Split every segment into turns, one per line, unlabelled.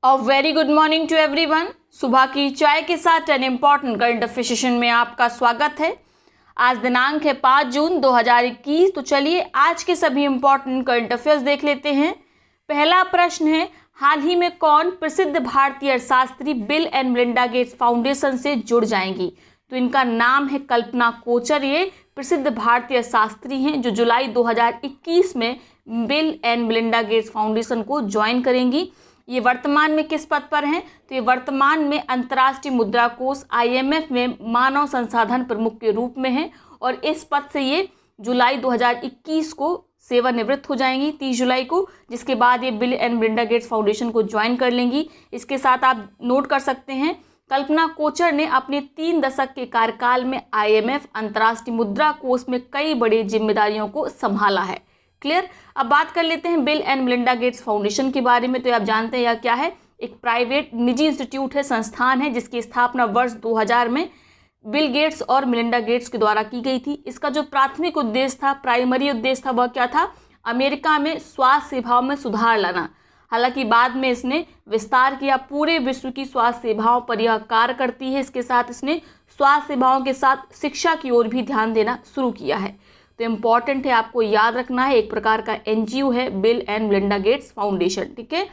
A very good morning to everyone. सुबह की चाय के साथ an important current affair session में आपका स्वागत है। आज दिनांक है 5 जून 2021। तो चलिए आज के सभी इम्पॉर्टेंट करंट अफेयर्स देख लेते हैं। पहला प्रश्न है, हाल ही में कौन प्रसिद्ध भारतीय अर्थशास्त्री bill and Melinda Gates foundation से जुड़ जाएंगी? तो इनका नाम है कल्पना कोचर। ये प्रसिद्ध भारतीय अर्थशास्त्री हैं जो जुलाई 2021 में bill and Melinda Gates foundation को ज्वाइन करेंगी। ये वर्तमान में किस पद पर हैं? तो ये वर्तमान में अंतर्राष्ट्रीय मुद्रा कोष IMF में मानव संसाधन प्रमुख के रूप में हैं और इस पद से ये जुलाई 2021 को सेवानिवृत्त हो जाएंगी 30 जुलाई को, जिसके बाद ये bill and Melinda Gates foundation को ज्वाइन कर लेंगी। इसके साथ आप नोट कर सकते हैं, कल्पना कोचर ने अपने 3 दशक के कार्यकाल में IMF अंतर्राष्ट्रीय मुद्रा कोष में कई बड़ी जिम्मेदारियों को संभाला है। क्लियर। अब बात कर लेते हैं bill and Melinda Gates foundation के बारे में। तो आप जानते हैं यह क्या है? एक प्राइवेट निजी इंस्टीट्यूट है, संस्थान है जिसकी स्थापना वर्ष 2000 में बिल गेट्स और मेलिंडा गेट्स के द्वारा की गई थी। इसका जो प्राथमिक उद्देश्य था, प्राइमरी उद्देश्य था, वह क्या था? अमेरिका में स्वास्थ्य सेवाओं में सुधार लाना। हालांकि बाद में इसने विस्तार किया, पूरे विश्व की स्वास्थ्य सेवाओं पर यह कार्य करती है। इसके साथ इसने स्वास्थ्य सेवाओं के साथ शिक्षा की ओर भी ध्यान देना शुरू किया है। तो इम्पॉर्टेंट है, आपको याद रखना है, एक प्रकार का NGO है bill and Melinda Gates foundation. ठीक है।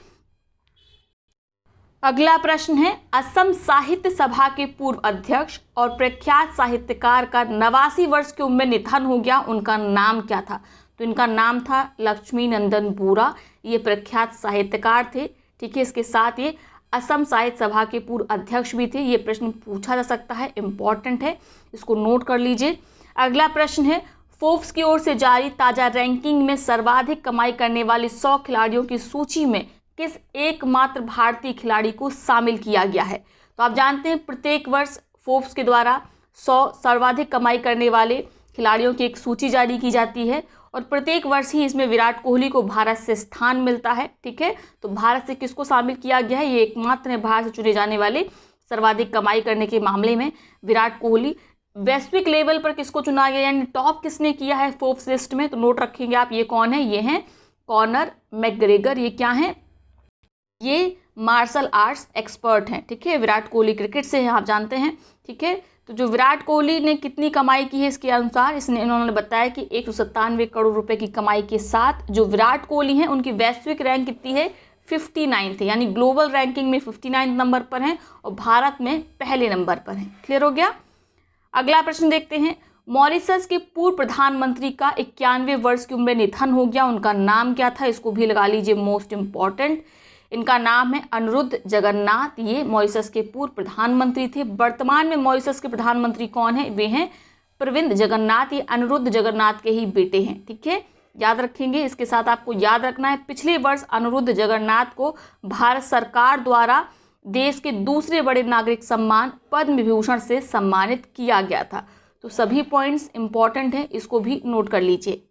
अगला प्रश्न है, असम साहित्य सभा के पूर्व अध्यक्ष और प्रख्यात साहित्यकार का 89 वर्ष की उम्र में निधन हो गया, उनका नाम क्या था? तो इनका नाम था लक्ष्मी नंदन बोरा। ये प्रख्यात साहित्यकार थे। ठीक है। इसके साथ ये असम साहित्य सभा के पूर्व अध्यक्ष भी थे। ये प्रश्न पूछा जा सकता है, इंपॉर्टेंट है, इसको नोट कर लीजिए। अगला प्रश्न है, फोर्ब्स की ओर से जारी ताजा रैंकिंग में सर्वाधिक कमाई करने वाले 100 खिलाड़ियों की सूची में किस एकमात्र भारतीय खिलाड़ी को शामिल किया गया है? तो आप जानते हैं प्रत्येक वर्ष फोर्ब्स के द्वारा 100 सर्वाधिक कमाई करने वाले खिलाड़ियों की एक सूची जारी की जाती है और प्रत्येक वर्ष ही इसमें विराट कोहली को भारत से स्थान मिलता है। ठीक है। तो भारत से किसको शामिल किया गया है? ये एकमात्र है भारत से चुने जाने वाले सर्वाधिक कमाई करने के मामले में विराट कोहली। वैश्विक लेवल पर किसको चुना गया, यानी टॉप किसने किया है फोर्ब्स लिस्ट में? तो नोट रखेंगे आप, ये कौन है? ये हैं कॉनर मैकग्रेगर। ये क्या हैं? ये मार्शल आर्ट्स एक्सपर्ट हैं। ठीक है। विराट कोहली क्रिकेट से हैं, आप जानते हैं। ठीक है। तो जो विराट कोहली ने कितनी कमाई की है, इसके अनुसार इन्होंने बताया कि 197 करोड़ रुपए की कमाई के साथ जो विराट कोहली हैं उनकी वैश्विक रैंक कितनी है? 59 थे, यानी ग्लोबल रैंकिंग में 59 नंबर पर हैं और भारत में पहले नंबर पर हैं। क्लियर हो गया। अगला प्रश्न देखते हैं, मॉरिशस के पूर्व प्रधानमंत्री का 91 वर्ष की उम्र में निधन हो गया, उनका नाम क्या था? इसको भी लगा लीजिए, मोस्ट इंपॉर्टेंट। इनका नाम है अनिरुद्ध जगन्नाथ। ये मॉरिशस के पूर्व प्रधानमंत्री थे। वर्तमान में मॉरिशस के प्रधानमंत्री कौन है? वे हैं प्रविंद जगन्नाथ। ये अनिरुद्ध जगन्नाथ के ही बेटे हैं। ठीक है, याद रखेंगे। इसके साथ आपको याद रखना है, पिछले वर्ष अनिरुद्ध जगन्नाथ को भारत सरकार द्वारा देश के दूसरे बड़े नागरिक सम्मान पद्म विभूषण से सम्मानित किया गया था। तो सभी पॉइंट्स इंपॉर्टेंट हैं, इसको भी नोट कर लीजिए।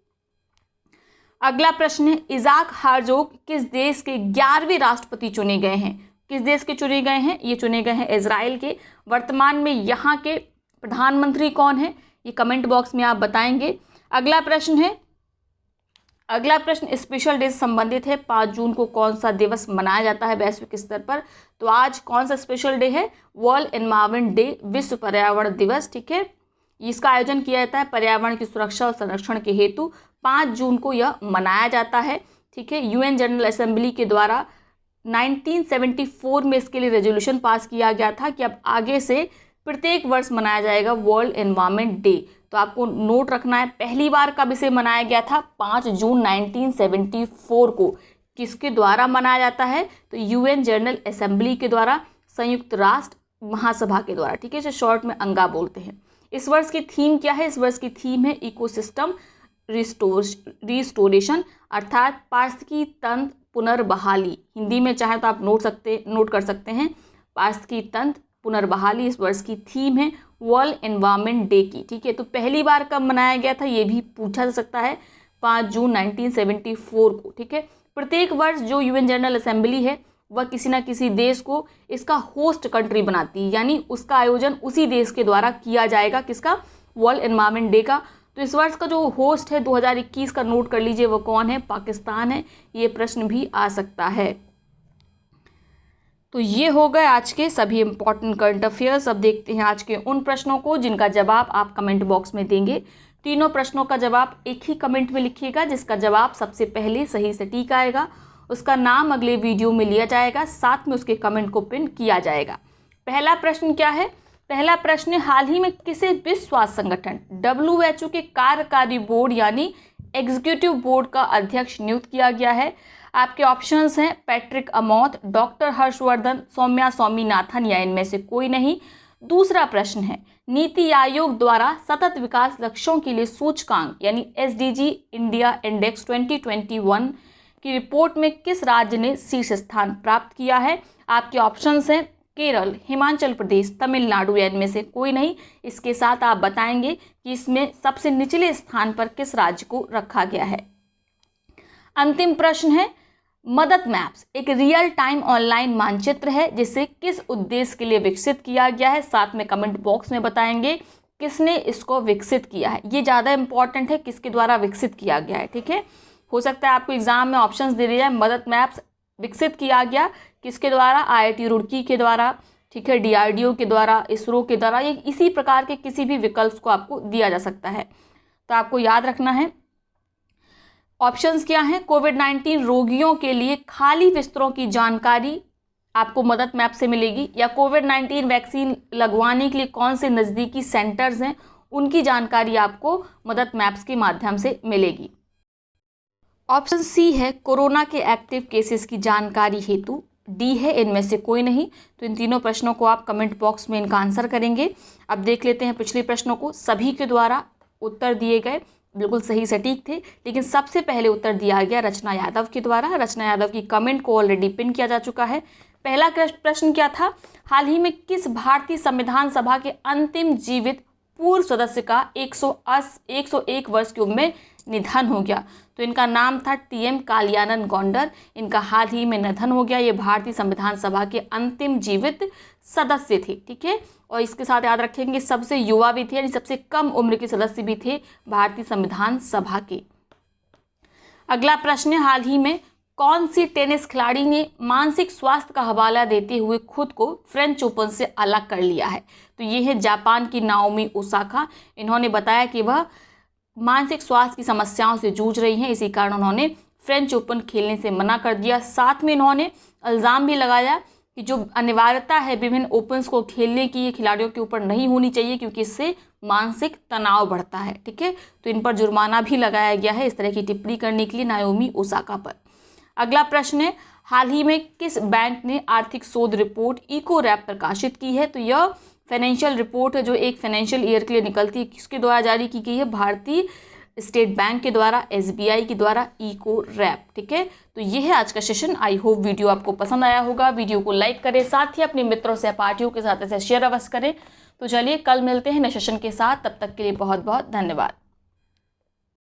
अगला प्रश्न है, इजाक हर्जोग किस देश के 11वें राष्ट्रपति चुने गए हैं? किस देश के चुने गए हैं? ये चुने गए हैं इजराइल के। वर्तमान में यहाँ के प्रधानमंत्री कौन है? ये कमेंट बॉक्स में आप बताएंगे। अगला प्रश्न स्पेशल डे से संबंधित है। 5 जून को कौन सा दिवस मनाया जाता है वैश्विक स्तर पर? तो आज कौन सा स्पेशल डे है? वर्ल्ड एनवायरनमेंट डे, विश्व पर्यावरण दिवस। ठीक है। इसका आयोजन किया जाता है पर्यावरण की सुरक्षा और संरक्षण के हेतु। 5 जून को यह मनाया जाता है। ठीक है। UN जनरल असेंबली के द्वारा 1974 में इसके लिए रेजोल्यूशन पास किया गया था कि अब आगे से प्रत्येक वर्ष मनाया जाएगा वर्ल्ड एनवायरनमेंट डे। तो आपको नोट रखना है, पहली बार कब इसे मनाया गया था? 5 जून 1974 को। किसके द्वारा मनाया जाता है? तो UN जनरल असेंबली के द्वारा, संयुक्त राष्ट्र महासभा के द्वारा। ठीक है, इसे शॉर्ट में अंगा बोलते हैं। इस वर्ष की थीम क्या है? इस वर्ष की थीम है इकोसिस्टम रिस्टोरेशन, अर्थात पारिस्थितिकी तंत्र पुनर्बहाली। हिंदी में चाहे तो आप नोट कर सकते हैं, पारिस्थितिकी तंत्र पुनर्बहाली इस वर्ष की थीम है वर्ल्ड एनवायरनमेंट डे की। ठीक है। तो पहली बार कब मनाया गया था ये भी पूछा जा सकता है, 5 जून 1974 को। ठीक है। प्रत्येक वर्ष जो UN जनरल असेंबली है वह किसी ना किसी देश को इसका होस्ट कंट्री बनाती है, यानी उसका आयोजन उसी देश के द्वारा किया जाएगा। किसका? वर्ल्ड एनवायरनमेंट डे का। तो इस वर्ष का जो होस्ट है 2021 का, नोट कर लीजिए, वो कौन है? पाकिस्तान है। ये प्रश्न भी आ सकता है। तो ये हो गए आज के सभी इंपॉर्टेंट करंट अफेयर्स। अब देखते हैं आज के उन प्रश्नों को जिनका जवाब आप कमेंट बॉक्स में देंगे। तीनों प्रश्नों का जवाब एक ही कमेंट में लिखिएगा। जिसका जवाब सबसे पहले सही सटीक आएगा उसका नाम अगले वीडियो में लिया जाएगा, साथ में उसके कमेंट को पिन किया जाएगा। पहला प्रश्न क्या है? पहला प्रश्न, हाल ही में किसे विश्व स्वास्थ्य संगठन WHO के कार्यकारी बोर्ड यानी एग्जीक्यूटिव बोर्ड का अध्यक्ष नियुक्त किया गया है? आपके ऑप्शंस हैं पैट्रिक अमोथ, डॉक्टर हर्षवर्धन, सौम्या स्वामीनाथन या इनमें से कोई नहीं। दूसरा प्रश्न है, नीति आयोग द्वारा सतत विकास लक्ष्यों के लिए सूचकांक यानी SDG इंडिया इंडेक्स 2021 की रिपोर्ट में किस राज्य ने शीर्ष स्थान प्राप्त किया है? आपके ऑप्शंस हैं केरल, हिमाचल प्रदेश, तमिलनाडु या इनमें से कोई नहीं। इसके साथ आप बताएंगे कि इसमें सबसे निचले स्थान पर किस राज्य को रखा गया है। अंतिम प्रश्न है, मदद मैप्स एक रियल टाइम ऑनलाइन मानचित्र है जिसे किस उद्देश्य के लिए विकसित किया गया है? साथ में कमेंट बॉक्स में बताएंगे किसने इसको विकसित किया है। ये ज़्यादा इंपॉर्टेंट है, किसके द्वारा विकसित किया गया है। ठीक है, हो सकता है आपको एग्जाम में ऑप्शंस दे दिया है। मदद मैप्स विकसित किया गया किसके द्वारा? IIT रुड़की के द्वारा, ठीक है, DRDO के द्वारा, इसरो के द्वारा। ये इसी प्रकार के किसी भी विकल्प को आपको दिया जा सकता है। तो आपको याद रखना है ऑप्शंस क्या हैं। कोविड-19 रोगियों के लिए खाली बिस्तरों की जानकारी आपको मदद मैप से मिलेगी, या कोविड-19 वैक्सीन लगवाने के लिए कौन से नज़दीकी सेंटर्स हैं उनकी जानकारी आपको मदद मैप्स के माध्यम से मिलेगी। ऑप्शन सी है कोरोना के एक्टिव केसेस की जानकारी हेतु। डी है इनमें से कोई नहीं। तो इन तीनों प्रश्नों को आप कमेंट बॉक्स में इनका आंसर करेंगे। अब देख लेते हैं पिछले प्रश्नों को। सभी के द्वारा उत्तर दिए गए बिल्कुल सही सटीक थे, लेकिन सबसे पहले उत्तर दिया गया रचना यादव के द्वारा। रचना यादव की कमेंट को ऑलरेडी पिन किया जा चुका है। पहला प्रश्न क्या था? हाल ही में किस भारतीय संविधान सभा के अंतिम जीवित पूर्व सदस्य का 101 वर्ष की उम्र में निधन हो गया? तो इनका नाम था TM कालियानंद गौंडर। इनका हाल ही में निधन हो गया। ये भारतीय संविधान सभा के अंतिम जीवित सदस्य थे। ठीक है, और इसके साथ याद रखेंगे सबसे युवा भी थे, यानी सबसे कम उम्र के सदस्य भी थे भारतीय संविधान सभा के। अगला प्रश्न है, हाल ही में कौन सी टेनिस खिलाड़ी ने मानसिक स्वास्थ्य का हवाला देते हुए खुद को फ्रेंच ओपन से अलग कर लिया है? तो ये है जापान की नाओमी ओसाका। इन्होंने बताया कि वह मानसिक स्वास्थ्य की समस्याओं से जूझ रही हैं, इसी कारण उन्होंने फ्रेंच ओपन खेलने से मना कर दिया। साथ में इन्होंने इल्ज़ाम भी लगाया कि जो अनिवार्यता है विभिन्न ओपन्स को खेलने की, ये खिलाड़ियों के ऊपर नहीं होनी चाहिए क्योंकि इससे मानसिक तनाव बढ़ता है। ठीक है, तो इन पर जुर्माना भी लगाया गया है इस तरह की टिप्पणी करने के लिए नाओमी ओसाका पर। अगला प्रश्न है, हाल ही में किस बैंक ने आर्थिक शोध रिपोर्ट इको रैप प्रकाशित की है? तो यह फाइनेंशियल रिपोर्ट है जो एक फाइनेंशियल ईयर के लिए निकलती है। किसके द्वारा जारी की गई है? भारतीय स्टेट बैंक के द्वारा, SBI के द्वारा इको रैप। ठीक है, तो ये है आज का सेशन। आई होप वीडियो आपको पसंद आया होगा। वीडियो को लाइक करें, साथ ही अपने मित्रों सहपाठियों के साथ ऐसे शेयर अवश्य करें। तो चलिए कल मिलते हैं नए सेशन के साथ, तब तक के लिए बहुत बहुत धन्यवाद।